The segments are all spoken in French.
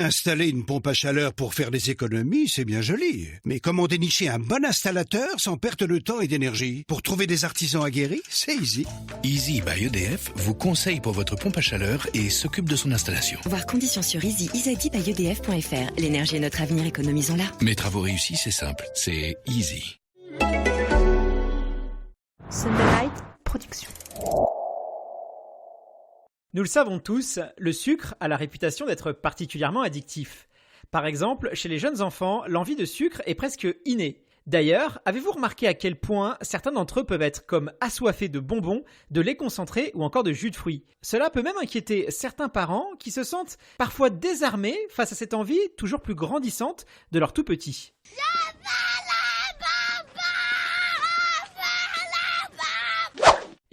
Installer une pompe à chaleur pour faire des économies, c'est bien joli. Mais comment dénicher un bon installateur sans perte de temps et d'énergie? Pour trouver des artisans aguerris, c'est easy. Easy by EDF vous conseille pour votre pompe à chaleur et s'occupe de son installation. Voir conditions sur easy-by-edf.fr. L'énergie est notre avenir, économisons-la. Mes travaux réussis, c'est simple, c'est easy. Sunderlight Production. Nous le savons tous, le sucre a la réputation d'être particulièrement addictif. Par exemple, chez les jeunes enfants, l'envie de sucre est presque innée. D'ailleurs, avez-vous remarqué à quel point certains d'entre eux peuvent être comme assoiffés de bonbons, de lait concentré ou encore de jus de fruits? Cela peut même inquiéter certains parents qui se sentent parfois désarmés face à cette envie toujours plus grandissante de leur tout petit.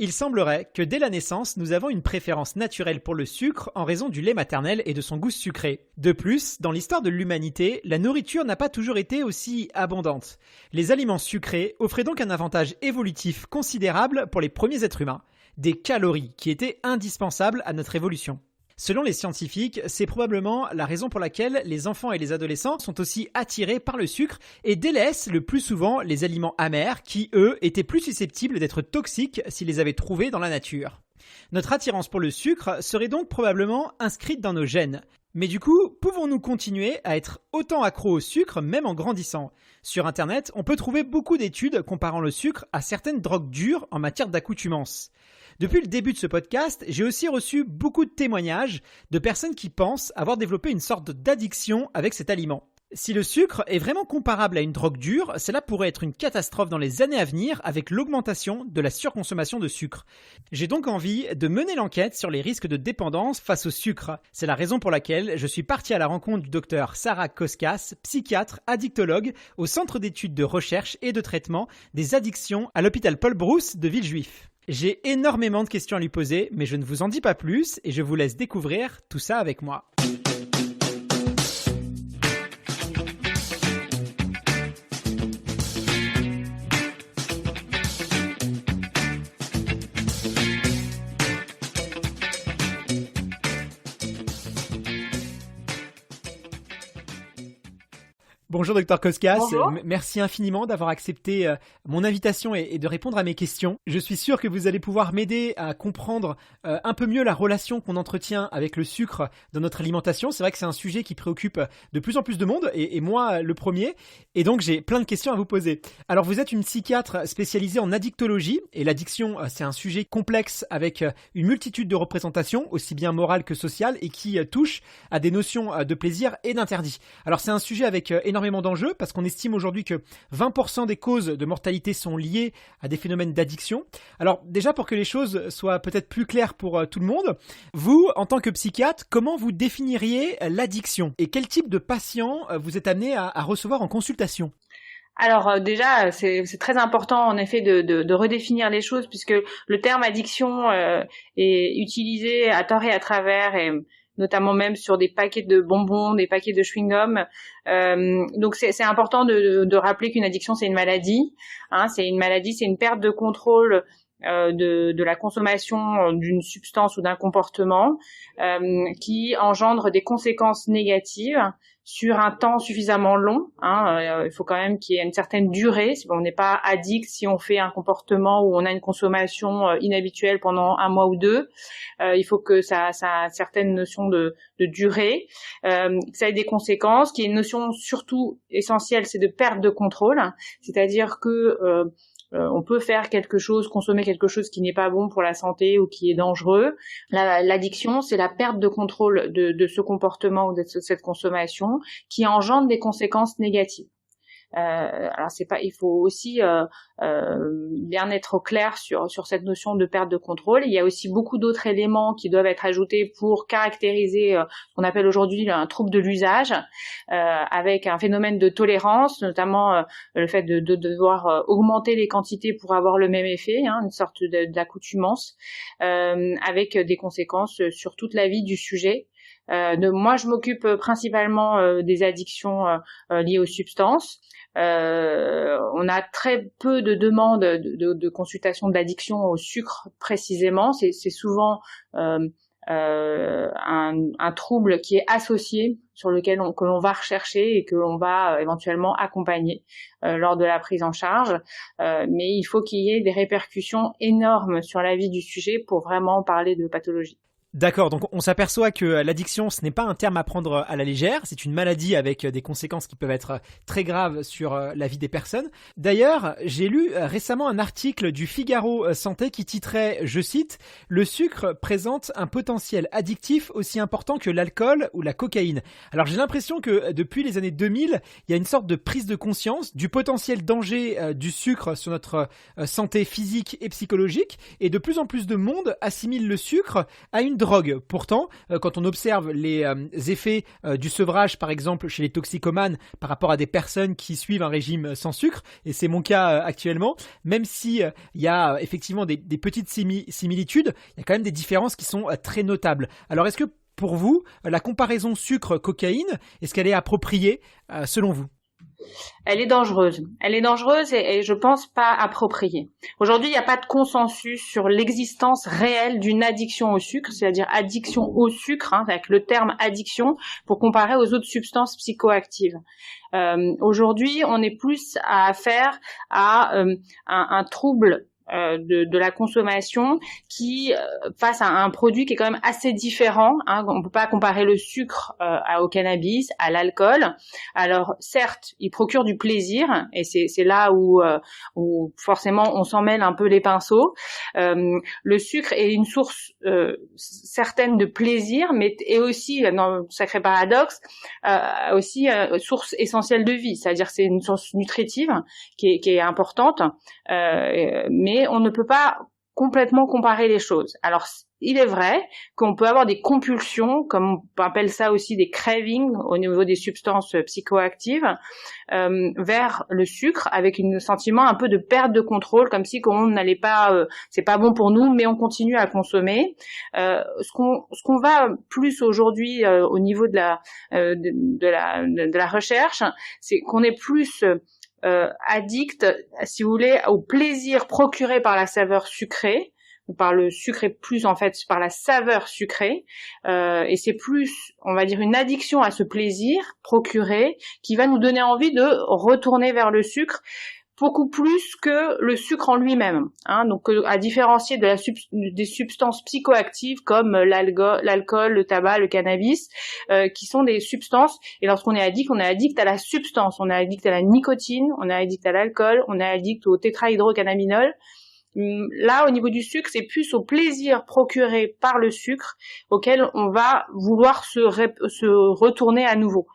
Il semblerait que dès la naissance, nous avons une préférence naturelle pour le sucre en raison du lait maternel et de son goût sucré. De plus, dans l'histoire de l'humanité, la nourriture n'a pas toujours été aussi abondante. Les aliments sucrés offraient donc un avantage évolutif considérable pour les premiers êtres humains, des calories qui étaient indispensables à notre évolution. Selon les scientifiques, c'est probablement la raison pour laquelle les enfants et les adolescents sont aussi attirés par le sucre et délaissent le plus souvent les aliments amers qui, eux, étaient plus susceptibles d'être toxiques s'ils les avaient trouvés dans la nature. Notre attirance pour le sucre serait donc probablement inscrite dans nos gènes. Mais du coup, pouvons-nous continuer à être autant accros au sucre même en grandissant? Sur Internet, on peut trouver beaucoup d'études comparant le sucre à certaines drogues dures en matière d'accoutumance. Depuis le début de ce podcast, j'ai aussi reçu beaucoup de témoignages de personnes qui pensent avoir développé une sorte d'addiction avec cet aliment. Si le sucre est vraiment comparable à une drogue dure, cela pourrait être une catastrophe dans les années à venir avec l'augmentation de la surconsommation de sucre. J'ai donc envie de mener l'enquête sur les risques de dépendance face au sucre. C'est la raison pour laquelle je suis parti à la rencontre du docteur Sarah Koskas, psychiatre, addictologue au Centre d'études de recherche et de traitement des addictions à l'hôpital Paul Brousse de Villejuif. J'ai énormément de questions à lui poser, mais je ne vous en dis pas plus et je vous laisse découvrir tout ça avec moi. Bonjour Dr Koskas, Bonjour. Merci infiniment d'avoir accepté mon invitation et de répondre à mes questions. Je suis sûr que vous allez pouvoir m'aider à comprendre un peu mieux la relation qu'on entretient avec le sucre dans notre alimentation. C'est vrai que c'est un sujet qui préoccupe de plus en plus de monde et moi le premier. Et donc j'ai plein de questions à vous poser. Alors vous êtes une psychiatre spécialisée en addictologie et l'addiction c'est un sujet complexe avec une multitude de représentations aussi bien morales que sociales et qui touche à des notions de plaisir et d'interdit. Alors c'est un sujet avec énormément d'enjeux parce qu'on estime aujourd'hui que 20% des causes de mortalité sont liées à des phénomènes d'addiction. Alors déjà pour que les choses soient peut-être plus claires pour tout le monde, vous en tant que psychiatre, comment vous définiriez l'addiction et quel type de patient vous êtes amené à recevoir en consultation? Alors déjà, c'est très important en effet de redéfinir les choses puisque le terme addiction est utilisé à tort et à travers et notamment même sur des paquets de bonbons, des paquets de chewing-gum. Donc c'est important de rappeler qu'une addiction c'est une maladie. C'est une maladie, c'est une perte de contrôle de la consommation d'une substance ou d'un comportement qui engendre des conséquences négatives sur un temps suffisamment long. Il faut quand même qu'il y ait une certaine durée. On n'est pas addict si on fait un comportement où on a une consommation inhabituelle pendant un mois ou deux. Il faut que ça a une certaine notion de durée, que ça ait des conséquences, qu'il y ait une notion surtout essentielle, c'est de perte de contrôle, c'est-à-dire que on peut faire quelque chose, consommer quelque chose qui n'est pas bon pour la santé ou qui est dangereux. L'addiction, c'est la perte de contrôle de ce comportement ou de cette consommation qui engendre des conséquences négatives. Alors il faut aussi bien être au clair sur cette notion de perte de contrôle. Il y a aussi beaucoup d'autres éléments qui doivent être ajoutés pour caractériser ce qu'on appelle aujourd'hui un trouble de l'usage, avec un phénomène de tolérance, notamment le fait de devoir augmenter les quantités pour avoir le même effet, une sorte d'accoutumance, avec des conséquences sur toute la vie du sujet. Moi, je m'occupe principalement des addictions liées aux substances. On a très peu de demandes de consultation d'addiction au sucre précisément. C'est souvent un trouble qui est associé sur lequel que l'on va rechercher et que l'on va éventuellement accompagner lors de la prise en charge. Mais il faut qu'il y ait des répercussions énormes sur la vie du sujet pour vraiment parler de pathologie. D'accord, donc on s'aperçoit que l'addiction, ce n'est pas un terme à prendre à la légère, c'est une maladie avec des conséquences qui peuvent être très graves sur la vie des personnes. D'ailleurs, j'ai lu récemment un article du Figaro Santé qui titrait, je cite, « Le sucre présente un potentiel addictif aussi important que l'alcool ou la cocaïne ». Alors j'ai l'impression que depuis les années 2000, il y a une sorte de prise de conscience du potentiel danger du sucre sur notre santé physique et psychologique, et de plus en plus de monde assimile le sucre à une drogue. Pourtant, quand on observe les effets du sevrage, par exemple, chez les toxicomanes par rapport à des personnes qui suivent un régime sans sucre, et c'est mon cas actuellement, même si il y a effectivement des petites similitudes, il y a quand même des différences qui sont très notables. Alors, est-ce que pour vous, la comparaison sucre-cocaïne, est-ce qu'elle est appropriée selon vous ? Elle est dangereuse. Elle est dangereuse et je pense pas appropriée. Aujourd'hui, il n'y a pas de consensus sur l'existence réelle d'une addiction au sucre, c'est-à-dire addiction au sucre, avec le terme addiction, pour comparer aux autres substances psychoactives. Aujourd'hui, on est plus à affaire à un trouble de la consommation qui face à un produit qui est quand même assez différent. On peut pas comparer le sucre au cannabis, à l'alcool. Alors certes, il procure du plaisir et c'est là où forcément on s'en mêle un peu les pinceaux. Le sucre est une source certaine de plaisir, mais est aussi, dans sacré paradoxe, aussi source essentielle de vie. C'est-à-dire c'est une source nutritive qui est importante, mais on ne peut pas complètement comparer les choses. Alors, il est vrai qu'on peut avoir des compulsions, comme on appelle ça aussi des cravings au niveau des substances psychoactives, vers le sucre, avec un sentiment un peu de perte de contrôle, comme si on n'allait pas, c'est pas bon pour nous, mais on continue à consommer. Ce qu'on va plus aujourd'hui au niveau de la recherche, c'est qu'on est plus addict, si vous voulez, au plaisir procuré par la saveur sucrée, ou par le sucré plus en fait par la saveur sucrée, et c'est plus, on va dire, une addiction à ce plaisir procuré qui va nous donner envie de retourner vers le sucre, beaucoup plus que le sucre en lui-même. Donc à différencier des substances psychoactives comme l'alcool, le tabac, le cannabis, qui sont des substances, et lorsqu'on est addict à la substance, on est addict à la nicotine, on est addict à l'alcool, on est addict au tétrahydrocannabinol. Là, au niveau du sucre, c'est plus au plaisir procuré par le sucre auquel on va vouloir se retourner à nouveau.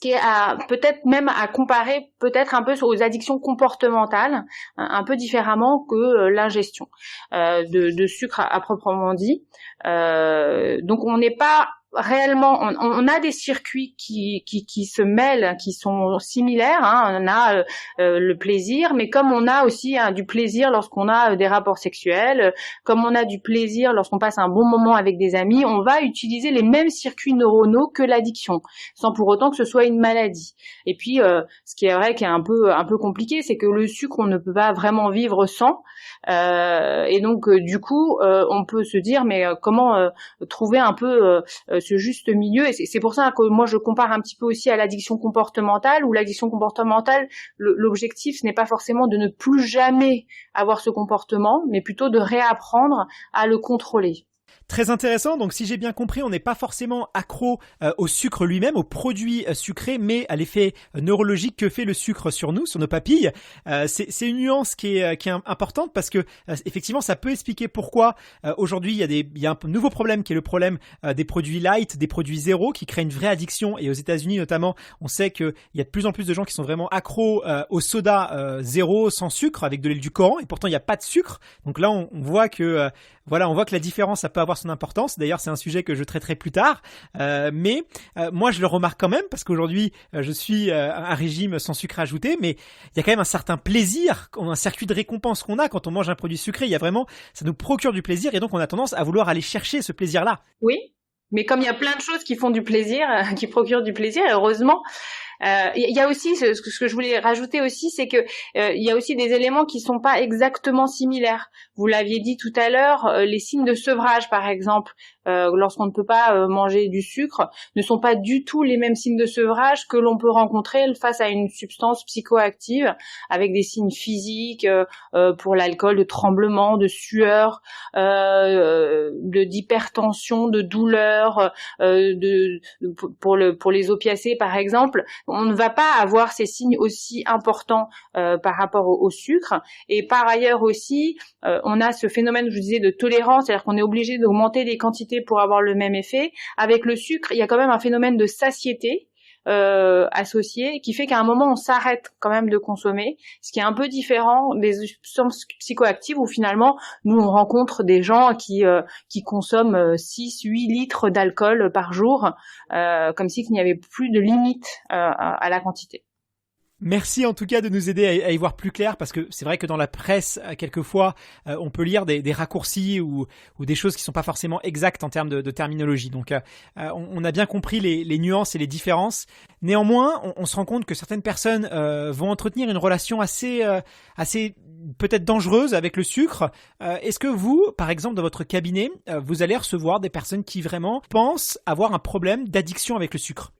Qui est peut-être même à comparer peut-être un peu aux addictions comportementales, un peu différemment que l'ingestion de sucre à proprement dit. Donc on n'est pas réellement, on a des circuits qui se mêlent, qui sont similaires. On a le plaisir, mais comme on a aussi du plaisir lorsqu'on a des rapports sexuels, comme on a du plaisir lorsqu'on passe un bon moment avec des amis, on va utiliser les mêmes circuits neuronaux que l'addiction, sans pour autant que ce soit une maladie. Et puis, ce qui est vrai, qui est un peu compliqué, c'est que le sucre, on ne peut pas vraiment vivre sans. Et donc, du coup, on peut se dire, mais comment trouver un peu ce juste milieu, et c'est pour ça que moi je compare un petit peu aussi à l'addiction comportementale, où l'addiction comportementale, l'objectif ce n'est pas forcément de ne plus jamais avoir ce comportement, mais plutôt de réapprendre à le contrôler. Très intéressant, donc si j'ai bien compris, on n'est pas forcément accro au sucre lui-même, aux produits sucrés, mais à l'effet neurologique que fait le sucre sur nous, sur nos papilles. C'est une nuance qui est importante parce que effectivement, ça peut expliquer pourquoi aujourd'hui il y a un nouveau problème qui est le problème des produits light, des produits zéro, qui créent une vraie addiction. Et aux États-Unis notamment, on sait qu'il y a de plus en plus de gens qui sont vraiment accros au soda zéro, sans sucre, avec de l'édulcorant, et pourtant il n'y a pas de sucre. Donc là, on voit que on voit que la différence, ça peut avoir son importance. D'ailleurs, c'est un sujet que je traiterai plus tard. Mais moi, je le remarque quand même parce qu'aujourd'hui, je suis un régime sans sucre ajouté. Mais il y a quand même un certain plaisir, un circuit de récompense qu'on a quand on mange un produit sucré. Il y a vraiment, ça nous procure du plaisir et donc on a tendance à vouloir aller chercher ce plaisir-là. Oui, mais comme il y a plein de choses qui font du plaisir, qui procurent du plaisir, heureusement. Il y a aussi ce que je voulais rajouter aussi, c'est que il y a aussi des éléments qui sont pas exactement similaires. Vous l'aviez dit tout à l'heure, les signes de sevrage par exemple, lorsqu'on ne peut pas manger du sucre, ne sont pas du tout les mêmes signes de sevrage que l'on peut rencontrer face à une substance psychoactive, avec des signes physiques pour l'alcool, de tremblement, de sueur, d'hypertension, de douleur, pour les opiacés par exemple. On ne va pas avoir ces signes aussi importants par rapport au sucre. Et par ailleurs aussi, on a ce phénomène, je vous disais, de tolérance, c'est-à-dire qu'on est obligé d'augmenter les quantités pour avoir le même effet. Avec le sucre, il y a quand même un phénomène de satiété associé, qui fait qu'à un moment on s'arrête quand même de consommer, ce qui est un peu différent des substances psychoactives où finalement nous on rencontre des gens qui consomment 6-8 litres d'alcool par jour, comme si il n'y avait plus de limite à la quantité. Merci en tout cas de nous aider à y voir plus clair, parce que c'est vrai que dans la presse, quelquefois, on peut lire des raccourcis ou des choses qui sont pas forcément exactes en termes de terminologie. Donc, on a bien compris les nuances et les différences. Néanmoins, on se rend compte que certaines personnes vont entretenir une relation assez peut-être dangereuse avec le sucre. Est-ce que vous, par exemple, dans votre cabinet, vous allez recevoir des personnes qui vraiment pensent avoir un problème d'addiction avec le sucre ?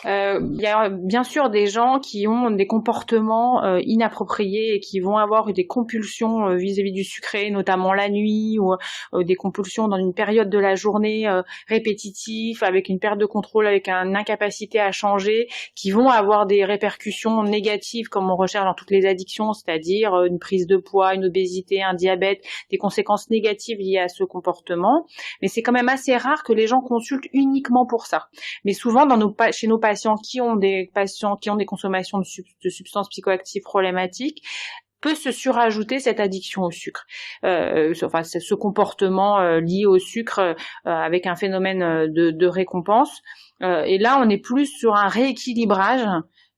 Il y a bien sûr des gens qui ont des comportements inappropriés et qui vont avoir des compulsions vis-à-vis du sucré, notamment la nuit, ou des compulsions dans une période de la journée répétitive, avec une perte de contrôle, avec une incapacité à changer, qui vont avoir des répercussions négatives comme on recherche dans toutes les addictions, c'est-à-dire une prise de poids, une obésité, un diabète, des conséquences négatives liées à ce comportement. Mais c'est quand même assez rare que les gens consultent uniquement pour ça. Mais souvent, chez nos patients qui ont des consommations de substances psychoactives problématiques, peut se surajouter cette addiction au sucre, ce comportement lié au sucre avec un phénomène de récompense. Et là, on est plus sur un rééquilibrage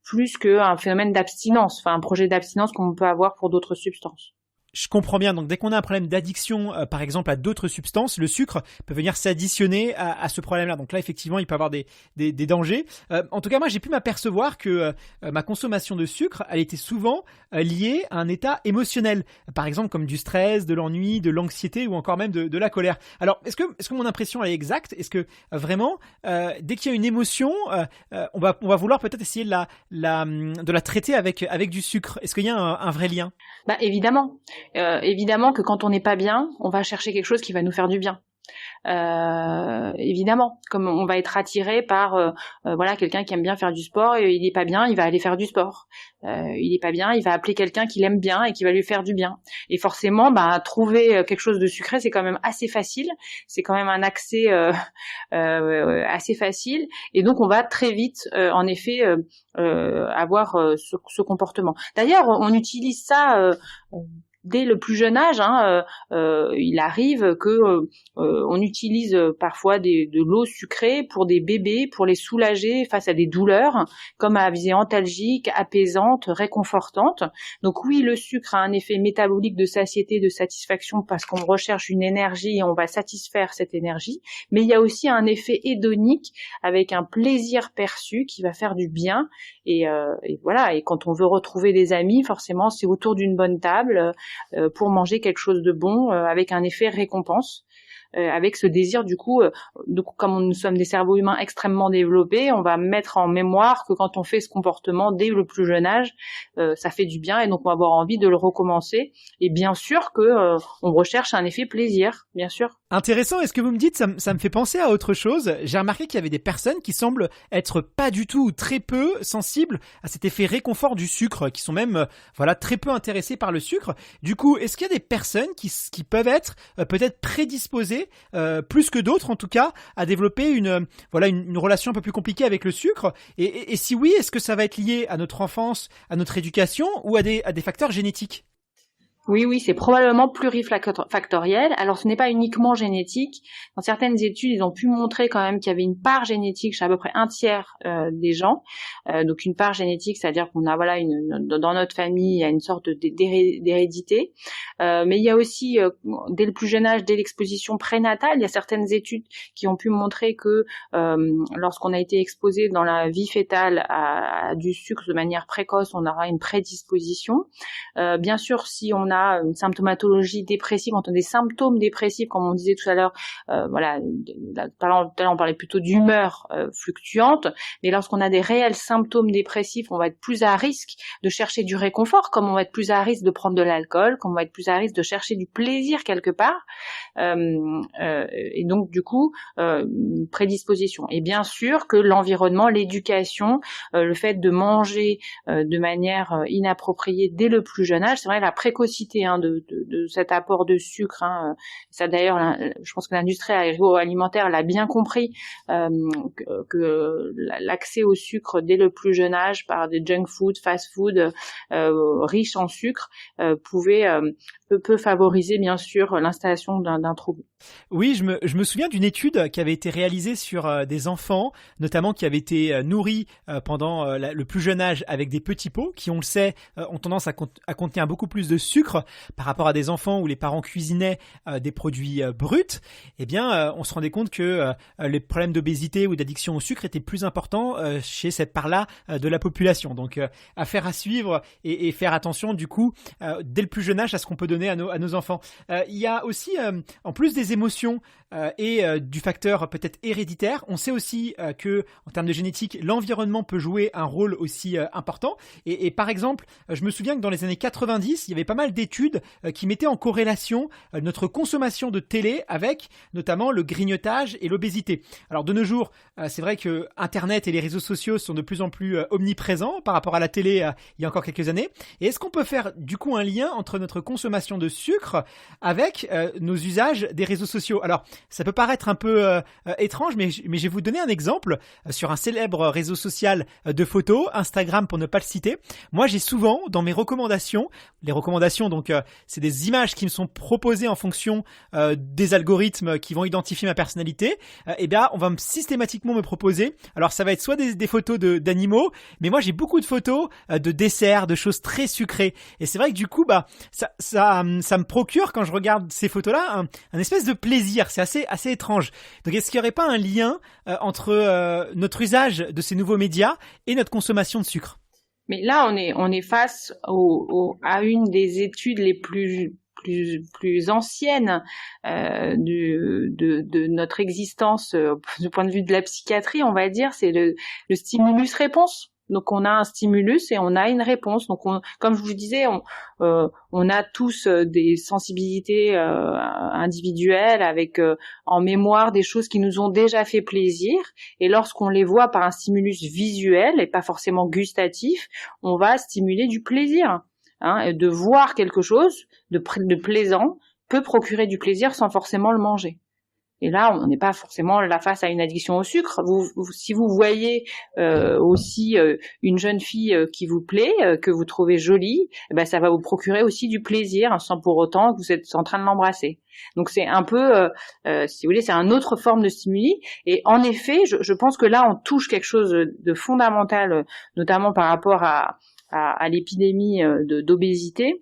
plus qu'un phénomène d'abstinence, un projet d'abstinence qu'on peut avoir pour d'autres substances. Je comprends bien. Donc, dès qu'on a un problème d'addiction, par exemple, à d'autres substances, le sucre peut venir s'additionner à ce problème-là. Donc là, effectivement, il peut avoir des dangers. En tout cas, moi, j'ai pu m'apercevoir que ma consommation de sucre, elle était souvent liée à un état émotionnel. Par exemple, comme du stress, de l'ennui, de l'anxiété ou encore même de la colère. Alors, est-ce que mon impression elle est exacte ? Est-ce que vraiment, dès qu'il y a une émotion, on va vouloir peut-être essayer de la traiter avec du sucre ? Est-ce qu'il y a un vrai lien ? Évidemment. Évidemment que quand on n'est pas bien, on va chercher quelque chose qui va nous faire du bien. Évidemment, comme on va être attiré par quelqu'un qui aime bien faire du sport, et il est pas bien, il va aller faire du sport. Il est pas bien, il va appeler quelqu'un qui l'aime bien et qui va lui faire du bien. Et forcément, trouver quelque chose de sucré, c'est quand même assez facile. C'est quand même un accès assez facile. Et donc, on va très vite, en effet, avoir ce comportement. D'ailleurs, on utilise ça dès le plus jeune âge. Il arrive que on utilise parfois de l'eau sucrée pour des bébés, pour les soulager face à des douleurs, comme à visée antalgique, apaisante, réconfortante. Donc oui, le sucre a un effet métabolique de satiété, de satisfaction, parce qu'on recherche une énergie et on va satisfaire cette énergie. Mais il y a aussi un effet hédonique avec un plaisir perçu qui va faire du bien. Et voilà. Et quand on veut retrouver des amis, forcément, c'est autour d'une bonne table pour manger quelque chose de bon avec un effet récompense. Avec ce désir du coup, comme nous sommes des cerveaux humains extrêmement développés, on va mettre en mémoire que quand on fait ce comportement dès le plus jeune âge, ça fait du bien et donc on va avoir envie de le recommencer. Et bien sûr que on recherche un effet plaisir, bien sûr. Intéressant, et ce que vous me dites, ça me fait penser à autre chose. J'ai remarqué qu'il y avait des personnes qui semblent être pas du tout ou très peu sensibles à cet effet réconfort du sucre, qui sont même très peu intéressées par le sucre. Du coup, est-ce qu'il y a des personnes qui peuvent être peut-être prédisposées, plus que d'autres en tout cas, à développer une relation un peu plus compliquée avec le sucre, et si oui, est-ce que ça va être lié à notre enfance, à notre éducation ou à des facteurs génétiques ? Oui, c'est probablement plurifactoriel. Alors, ce n'est pas uniquement génétique. Dans certaines études, ils ont pu montrer quand même qu'il y avait une part génétique chez à peu près un tiers des gens. Donc, une part génétique, c'est-à-dire qu'on a dans notre famille, il y a une sorte d'hérédité. Mais il y a aussi, dès le plus jeune âge, dès l'exposition prénatale, il y a certaines études qui ont pu montrer que lorsqu'on a été exposé dans la vie fœtale à du sucre de manière précoce, on aura une prédisposition. Bien sûr, si on a une symptomatologie dépressive, quand on a des symptômes dépressifs, comme on disait tout à l'heure, voilà, tout à l'heure on parlait plutôt d'humeur fluctuante, mais lorsqu'on a des réels symptômes dépressifs, on va être plus à risque de chercher du réconfort, comme on va être plus à risque de prendre de l'alcool, comme on va être plus à risque de chercher du plaisir quelque part, et donc du coup, une prédisposition. Et bien sûr que l'environnement, l'éducation, le fait de manger de manière inappropriée dès le plus jeune âge, c'est vrai la précocité de cet apport de sucre, ça d'ailleurs, je pense que l'industrie agroalimentaire l'a bien compris, que l'accès au sucre dès le plus jeune âge par des junk food, fast food riches en sucre peut favoriser bien sûr l'installation d'un trouble. Oui, je me souviens d'une étude qui avait été réalisée sur des enfants, notamment qui avaient été nourris pendant le plus jeune âge avec des petits pots qui, on le sait, ont tendance à contenir beaucoup plus de sucre par rapport à des enfants où les parents cuisinaient des produits bruts. Eh bien, on se rendait compte que les problèmes d'obésité ou d'addiction au sucre étaient plus importants chez cette part-là de la population. Donc, affaire à suivre et faire attention du coup dès le plus jeune âge à ce qu'on peut donner à nos enfants. Il y a aussi, en plus des émotions et du facteur peut-être héréditaire, on sait aussi que en termes de génétique, l'environnement peut jouer un rôle aussi important. Et par exemple, je me souviens que dans les années 90, il y avait pas mal d'études qui mettaient en corrélation notre consommation de télé avec notamment le grignotage et l'obésité. Alors de nos jours, c'est vrai que Internet et les réseaux sociaux sont de plus en plus omniprésents par rapport à la télé il y a encore quelques années. Et est-ce qu'on peut faire du coup un lien entre notre consommation de sucre avec nos usages des réseaux sociaux? Alors, ça peut paraître un peu étrange, mais je vais vous donner un exemple sur un célèbre réseau social de photos, Instagram pour ne pas le citer. Moi, j'ai souvent dans mes recommandations, les recommandations, donc c'est des images qui me sont proposées en fonction des algorithmes qui vont identifier ma personnalité. Eh bien, on va systématiquement me proposer. Alors, ça va être soit des photos d'animaux, mais moi, j'ai beaucoup de photos de desserts, de choses très sucrées. Et c'est vrai que du coup, ça me procure quand je regarde ces photos-là un espèce de plaisir. C'est assez étrange. Donc, est-ce qu'il n'y aurait pas un lien entre notre usage de ces nouveaux médias et notre consommation de sucre? Mais là, on est face à une des études les plus anciennes de notre existence du point de vue de la psychiatrie, on va dire, c'est le stimulus-réponse. Donc on a un stimulus et on a une réponse. Donc comme je vous disais, on a tous des sensibilités individuelles avec en mémoire des choses qui nous ont déjà fait plaisir. Et lorsqu'on les voit par un stimulus visuel et pas forcément gustatif, on va stimuler du plaisir. De voir quelque chose de plaisant peut procurer du plaisir sans forcément le manger. Et là, on n'est pas forcément là face à une addiction au sucre. Si vous voyez aussi une jeune fille qui vous plaît, que vous trouvez jolie, ça va vous procurer aussi du plaisir, sans pour autant que vous êtes en train de l'embrasser. Donc c'est un peu, si vous voulez, c'est une autre forme de stimuli. Et en effet, je pense que là, on touche quelque chose de fondamental, notamment par rapport à l'épidémie d'obésité.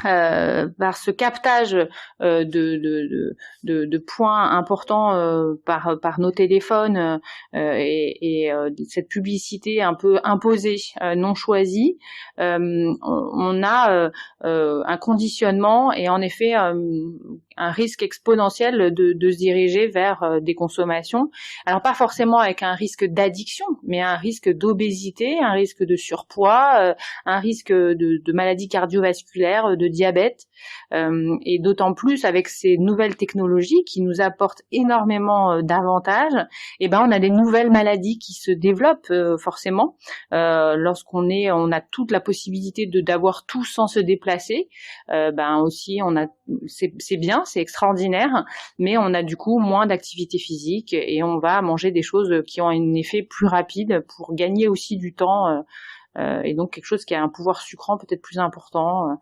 Par ce captage de points importants par nos téléphones et cette publicité un peu imposée, non choisie, on a un conditionnement et en effet un risque exponentiel de se diriger vers des consommations. Alors pas forcément avec un risque d'addiction, mais un risque d'obésité, un risque de surpoids, un risque de maladies cardiovasculaires, de diabète, et d'autant plus avec ces nouvelles technologies qui nous apportent énormément d'avantages. Et on a des nouvelles maladies qui se développent forcément lorsqu'on a toute la possibilité d'avoir tout sans se déplacer. Aussi c'est bien, c'est extraordinaire, mais on a du coup moins d'activité physique et on va manger des choses qui ont un effet plus rapide pour gagner aussi du temps. Et donc quelque chose qui a un pouvoir sucrant peut-être plus important.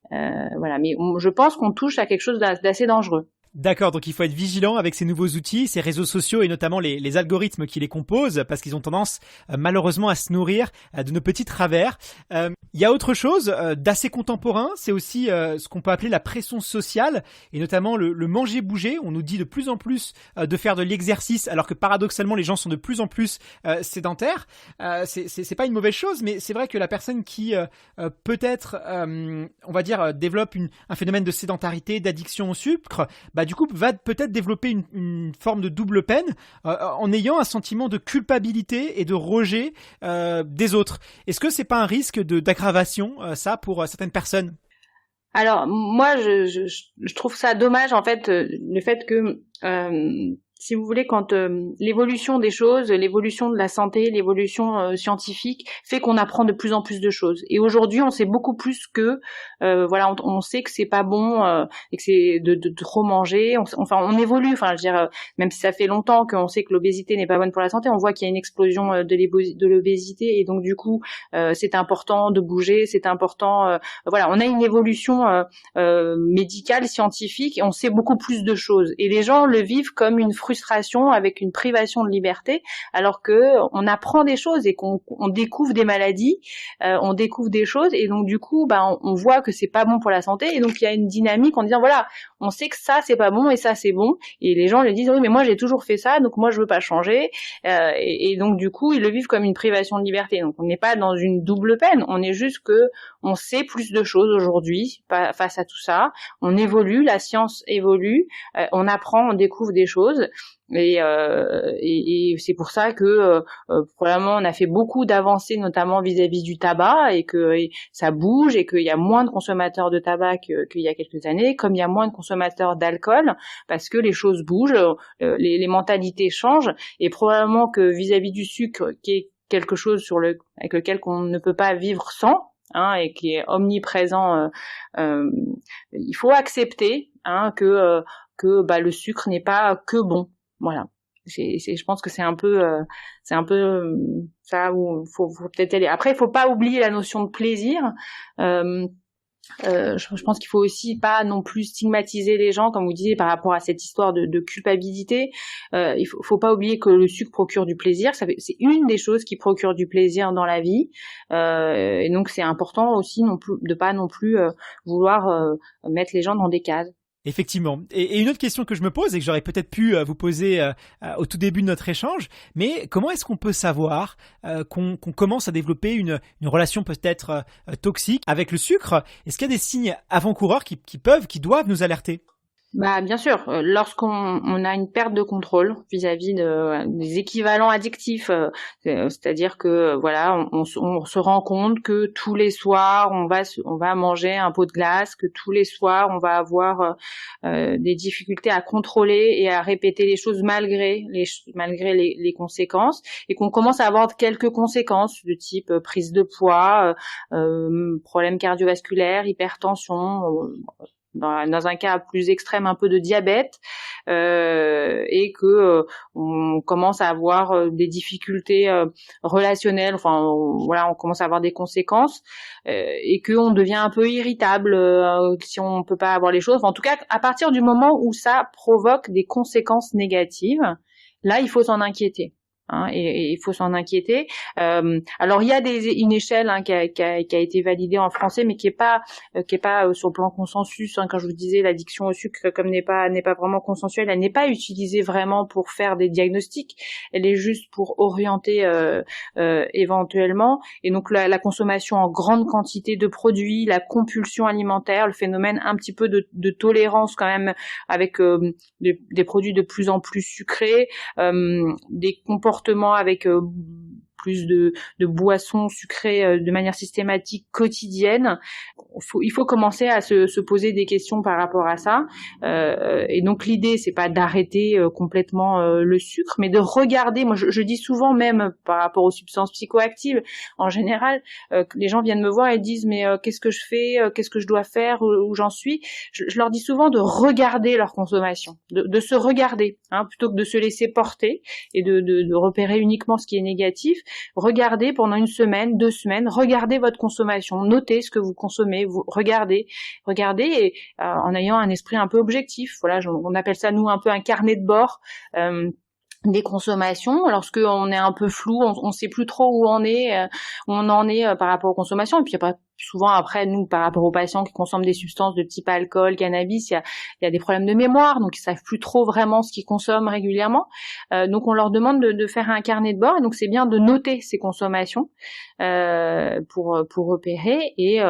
Voilà, mais je pense qu'on touche à quelque chose d'assez dangereux. D'accord, donc il faut être vigilant avec ces nouveaux outils, ces réseaux sociaux et notamment les algorithmes qui les composent parce qu'ils ont tendance malheureusement à se nourrir de nos petits travers. Il y a autre chose d'assez contemporain, c'est aussi ce qu'on peut appeler la pression sociale et notamment le manger-bouger. On nous dit de plus en plus de faire de l'exercice alors que paradoxalement les gens sont de plus en plus sédentaires. C'est pas une mauvaise chose, mais c'est vrai que la personne qui peut-être, on va dire, développe un phénomène de sédentarité, d'addiction au sucre, du coup, va peut-être développer une forme de double peine en ayant un sentiment de culpabilité et de rejet des autres. Est-ce que c'est pas un risque d'aggravation, ça, pour certaines personnes? Alors, moi, je trouve ça dommage, en fait, le fait que, si vous voulez, quand l'évolution des choses, l'évolution de la santé, l'évolution scientifique fait qu'on apprend de plus en plus de choses. Et aujourd'hui, on sait beaucoup plus que, voilà, on sait que c'est pas bon et que c'est de trop manger. On évolue. Enfin, je veux dire, même si ça fait longtemps qu'on sait que l'obésité n'est pas bonne pour la santé, on voit qu'il y a une explosion de l'obésité et donc du coup, c'est important de bouger, c'est important. Voilà, on a une évolution médicale, scientifique, et on sait beaucoup plus de choses. Et les gens le vivent comme une frustration avec une privation de liberté, alors que on apprend des choses et qu'on découvre des maladies, on découvre des choses, et donc du coup, on voit que c'est pas bon pour la santé, et donc il y a une dynamique en disant voilà, on sait que ça c'est pas bon et ça c'est bon, et les gens le disent oui mais moi j'ai toujours fait ça, donc moi je veux pas changer, et donc du coup ils le vivent comme une privation de liberté. Donc on n'est pas dans une double peine, on est juste que on sait plus de choses aujourd'hui face à tout ça, on évolue, la science évolue, on apprend, on découvre des choses. Et c'est pour ça que probablement on a fait beaucoup d'avancées, notamment vis-à-vis du tabac, et que ça bouge, et qu'il y a moins de consommateurs de tabac qu'il y a quelques années, comme il y a moins de consommateurs d'alcool, parce que les choses bougent, les mentalités changent, et probablement que vis-à-vis du sucre, qui est quelque chose avec lequel on ne peut pas vivre sans, et qui est omniprésent, il faut accepter que le sucre n'est pas que bon. Voilà. Je pense que c'est un peu ça où faut peut-être aller. Après, il faut pas oublier la notion de plaisir. Je pense qu'il faut aussi pas non plus stigmatiser les gens, comme vous disiez, par rapport à cette histoire de culpabilité. Il faut pas oublier que le sucre procure du plaisir. C'est une des choses qui procure du plaisir dans la vie. Et donc, c'est important aussi de pas non plus vouloir mettre les gens dans des cases. Effectivement. Et une autre question que je me pose et que j'aurais peut-être pu vous poser au tout début de notre échange, mais comment est-ce qu'on peut savoir qu'on commence à développer une relation peut-être toxique avec le sucre? Est-ce qu'il y a des signes avant-coureurs qui doivent nous alerter? Bien sûr, lorsqu'on a une perte de contrôle vis-à-vis des équivalents addictifs, c'est-à-dire que voilà, on se rend compte que tous les soirs on va manger un pot de glace, que tous les soirs on va avoir des difficultés à contrôler et à répéter les choses malgré les conséquences, et qu'on commence à avoir quelques conséquences de type prise de poids, problèmes cardiovasculaires, hypertension, dans un cas plus extrême un peu de diabète, et que on commence à avoir des difficultés relationnelles, enfin voilà, on commence à avoir des conséquences, et que on devient un peu irritable si on peut pas avoir les choses. Enfin, en tout cas, à partir du moment où ça provoque des conséquences négatives, là il faut s'en inquiéter. Et il faut s'en inquiéter. Alors il y a une échelle qui a été validée en français, mais qui est pas sur le plan consensus. Quand je vous disais, l'addiction au sucre, comme n'est pas vraiment consensuelle, elle n'est pas utilisée vraiment pour faire des diagnostics. Elle est juste pour orienter éventuellement. Et donc la consommation en grande quantité de produits, la compulsion alimentaire, le phénomène un petit peu de tolérance quand même avec des produits de plus en plus sucrés, des comportements avec plus de boissons sucrées de manière systématique quotidienne. Il faut commencer à se poser des questions par rapport à ça. Et donc l'idée, c'est pas d'arrêter complètement le sucre, mais de regarder. Moi, je dis souvent, même par rapport aux substances psychoactives, en général, que les gens viennent me voir et disent mais qu'est-ce que je fais, qu'est-ce que je dois faire, où j'en suis. Je leur dis souvent de regarder leur consommation, de se regarder, plutôt que de se laisser porter et de repérer uniquement ce qui est négatif. Regardez pendant 1 semaine, 2 semaines, regardez votre consommation, notez ce que vous consommez, mais vous regardez et en ayant un esprit un peu objectif. Voilà, on appelle ça nous un peu un carnet de bord. Des consommations, lorsque on est un peu flou, on sait plus trop où on en est par rapport aux consommations. Et puis souvent après, nous, par rapport aux patients qui consomment des substances de type alcool, cannabis, il y a des problèmes de mémoire, donc ils savent plus trop vraiment ce qu'ils consomment régulièrement. Donc on leur demande de faire un carnet de bord, et donc c'est bien de noter ces consommations pour repérer et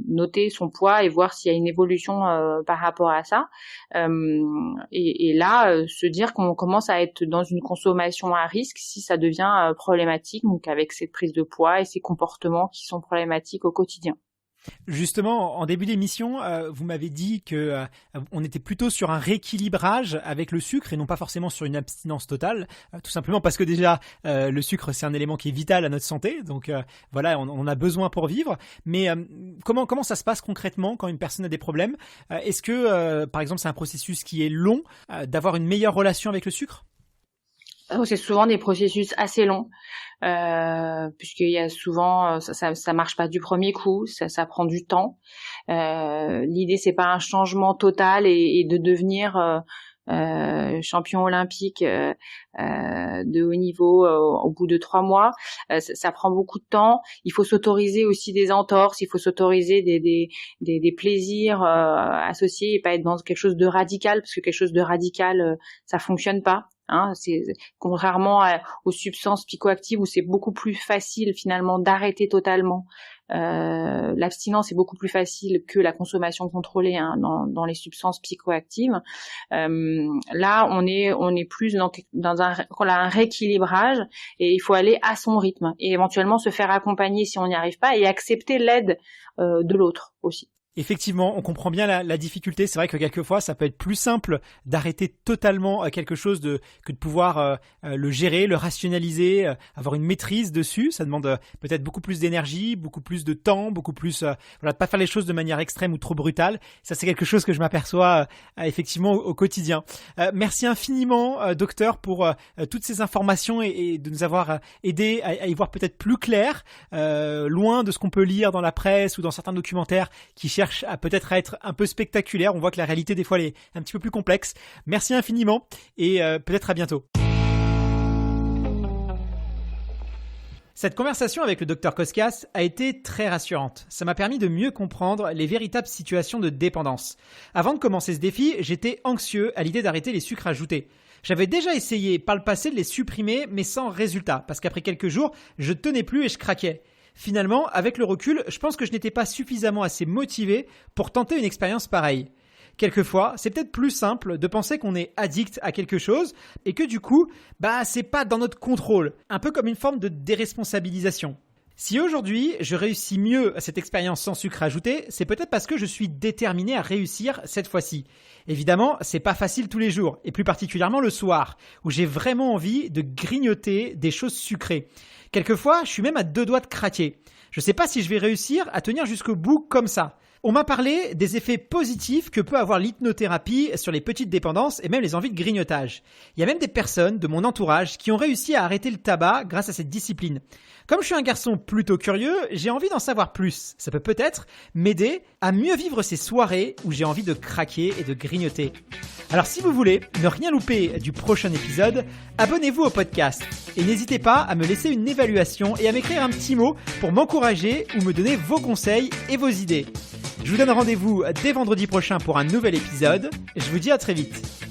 noter son poids et voir s'il y a une évolution par rapport à ça. Et là, se dire qu'on commence à être dans une consommation à risque si ça devient problématique, donc avec cette prise de poids et ces comportements qui sont problématiques au quotidien. Justement, en début d'émission, vous m'avez dit que on était plutôt sur un rééquilibrage avec le sucre et non pas forcément sur une abstinence totale, tout simplement parce que déjà le sucre c'est un élément qui est vital à notre santé, donc voilà, on a besoin pour vivre. Mais comment ça se passe concrètement quand une personne a des problèmes? Est-ce que par exemple c'est un processus qui est long d'avoir une meilleure relation avec le sucre? C'est souvent des processus assez longs, puisqu'il y a souvent ça marche pas du premier coup, ça prend du temps. L'idée c'est pas un changement total et de devenir champion olympique de haut niveau au bout de 3 mois. Ça prend beaucoup de temps. Il faut s'autoriser aussi des entorses, il faut s'autoriser des plaisirs associés et pas être dans quelque chose de radical, parce que quelque chose de radical ça fonctionne pas. C'est contrairement aux substances psychoactives où c'est beaucoup plus facile finalement d'arrêter totalement. L'abstinence est beaucoup plus facile que la consommation contrôlée dans les substances psychoactives. Là, on est plus dans un rééquilibrage et il faut aller à son rythme et éventuellement se faire accompagner si on n'y arrive pas et accepter l'aide de l'autre aussi. Effectivement, on comprend bien la difficulté. C'est vrai que quelquefois, ça peut être plus simple d'arrêter totalement quelque chose que de pouvoir le gérer, le rationaliser, avoir une maîtrise dessus. Ça demande peut-être beaucoup plus d'énergie, beaucoup plus de temps, beaucoup plus de pas faire les choses de manière extrême ou trop brutale. Ça, c'est quelque chose que je m'aperçois effectivement au quotidien. Merci infiniment, docteur, pour toutes ces informations et de nous avoir aidé à y voir peut-être plus clair, loin de ce qu'on peut lire dans la presse ou dans certains documentaires qui cherchent à peut-être être un peu spectaculaire. On voit que la réalité des fois elle est un petit peu plus complexe. Merci infiniment et peut-être à bientôt. Cette conversation avec le Dr Koskas a été très rassurante. Ça m'a permis de mieux comprendre les véritables situations de dépendance. Avant de commencer ce défi, j'étais anxieux à l'idée d'arrêter les sucres ajoutés. J'avais déjà essayé par le passé de les supprimer, mais sans résultat, parce qu'après quelques jours, je tenais plus et je craquais. Finalement, avec le recul, je pense que je n'étais pas suffisamment assez motivé pour tenter une expérience pareille. Quelquefois, c'est peut-être plus simple de penser qu'on est addict à quelque chose et que du coup, c'est pas dans notre contrôle, un peu comme une forme de déresponsabilisation. Si aujourd'hui, je réussis mieux cette expérience sans sucre ajouté, c'est peut-être parce que je suis déterminé à réussir cette fois-ci. Évidemment, c'est pas facile tous les jours, et plus particulièrement le soir, où j'ai vraiment envie de grignoter des choses sucrées. Quelquefois, je suis même à 2 doigts de craquer. Je sais pas si je vais réussir à tenir jusqu'au bout comme ça. On m'a parlé des effets positifs que peut avoir l'hypnothérapie sur les petites dépendances et même les envies de grignotage. Il y a même des personnes de mon entourage qui ont réussi à arrêter le tabac grâce à cette discipline. Comme je suis un garçon plutôt curieux, j'ai envie d'en savoir plus. Ça peut peut-être m'aider à mieux vivre ces soirées où j'ai envie de craquer et de grignoter. Alors si vous voulez ne rien louper du prochain épisode, abonnez-vous au podcast et n'hésitez pas à me laisser une évaluation et à m'écrire un petit mot pour m'encourager ou me donner vos conseils et vos idées. Je vous donne rendez-vous dès vendredi prochain pour un nouvel épisode. Je vous dis à très vite.